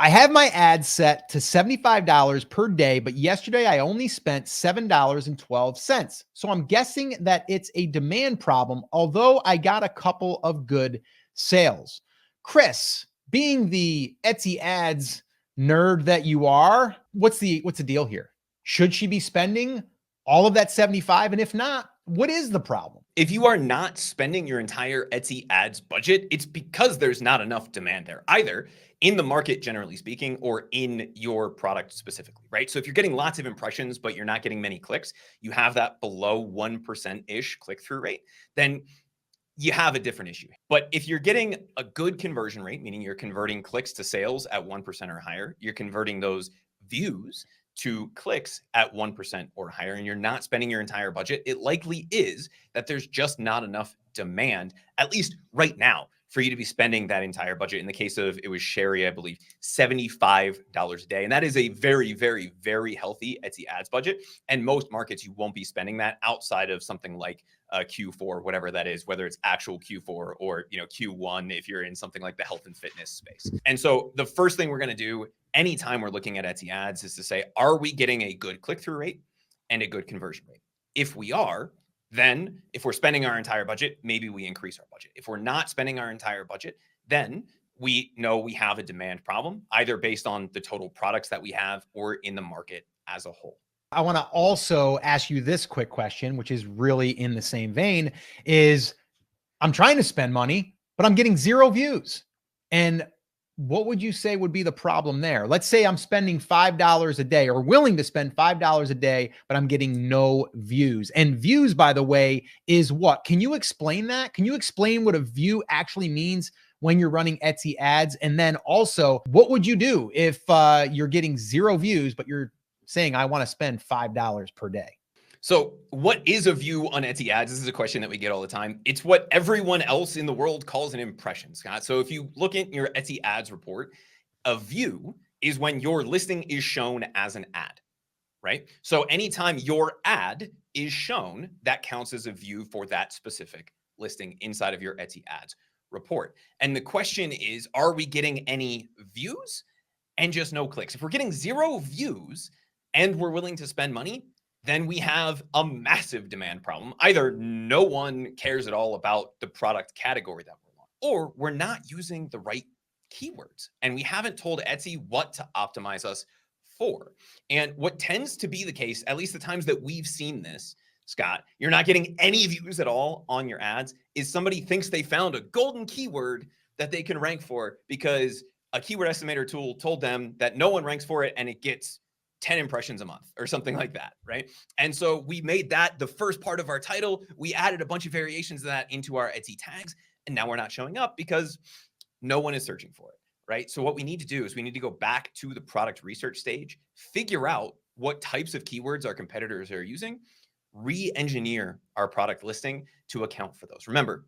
I have my ads set to $75 per day, but yesterday I only spent $7.12. So I'm guessing that it's a demand problem, although I got a couple of good sales. Chris, being the Etsy ads nerd that you are, what's the deal here? Should she be spending all of that 75? And if not, what is the problem? If you are not spending your entire Etsy ads budget, it's because there's not enough demand there, either in the market, generally speaking, or in your product specifically, right? So if you're getting lots of impressions, but you're not getting many clicks, you have that below 1%-ish click-through rate, then you have a different issue. But if you're getting a good conversion rate, meaning you're converting clicks to sales at 1% or higher, you're converting those views to clicks at 1% or higher, and you're not spending your entire budget, it likely is that there's just not enough demand, at least right now, for you to be spending that entire budget. In the case of, it was Sherry, I believe, $75 a day. And that is a very, very, very healthy Etsy ads budget. And most markets, you won't be spending that outside of something like Q4, whatever that is, whether it's actual Q4 or Q1 if you're in something like the health and fitness space. And so the first thing we're going to do anytime we're looking at Etsy ads is to say, are we getting a good click-through rate and a good conversion rate? If we are, then if we're spending our entire budget, maybe we increase our budget. If we're not spending our entire budget, then we know we have a demand problem, either based on the total products that we have or in the market as a whole. I want to also ask you this quick question, which is really in the same vein, is I'm trying to spend money, but I'm getting 0 views. And what would you say would be the problem there? Let's say I'm spending $5 a day or willing to spend $5 a day, but I'm getting no views. And views, by the way, is what? Can you explain that? Can you explain what a view actually means when you're running Etsy ads? And then also, what would you do if you're getting 0 views, but you're saying, I want to spend $5 per day? So what is a view on Etsy ads? This is a question that we get all the time. It's what everyone else in the world calls an impression, Scott. So if you look at your Etsy ads report, a view is when your listing is shown as an ad, right? So anytime your ad is shown, that counts as a view for that specific listing inside of your Etsy ads report. And the question is, are we getting any views and just no clicks? If we're getting 0 views and we're willing to spend money, then we have a massive demand problem. Either no one cares at all about the product category that we're on, or we're not using the right keywords and we haven't told Etsy what to optimize us for. And what tends to be the case, at least the times that we've seen this, Scott, you're not getting any views at all on your ads, is somebody thinks they found a golden keyword that they can rank for because a keyword estimator tool told them that no one ranks for it and it gets 10 impressions a month or something like that, right? And so we made that the first part of our title. We added a bunch of variations of that into our Etsy tags, and now we're not showing up because no one is searching for it, right? So what we need to do is we need to go back to the product research stage, figure out what types of keywords our competitors are using, re-engineer our product listing to account for those. Remember,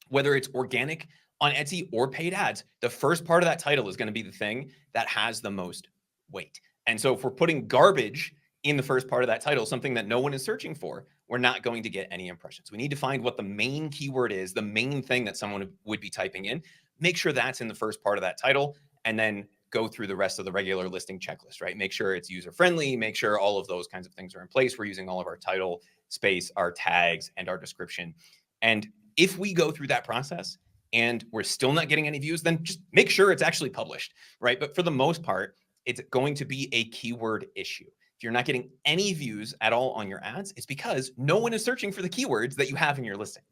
whether it's organic on Etsy or paid ads, the first part of that title is going to be the thing that has the most weight. And so if we're putting garbage in the first part of that title, something that no one is searching for, we're not going to get any impressions. We need to find what the main keyword is, the main thing that someone would be typing in, make sure that's in the first part of that title, and then go through the rest of the regular listing checklist, right? Make sure it's user-friendly, make sure all of those kinds of things are in place. We're using all of our title, space, our tags, and our description. And if we go through that process and we're still not getting any views, then just make sure it's actually published, right? But for the most part, it's going to be a keyword issue. If you're not getting any views at all on your ads, it's because no one is searching for the keywords that you have in your listing.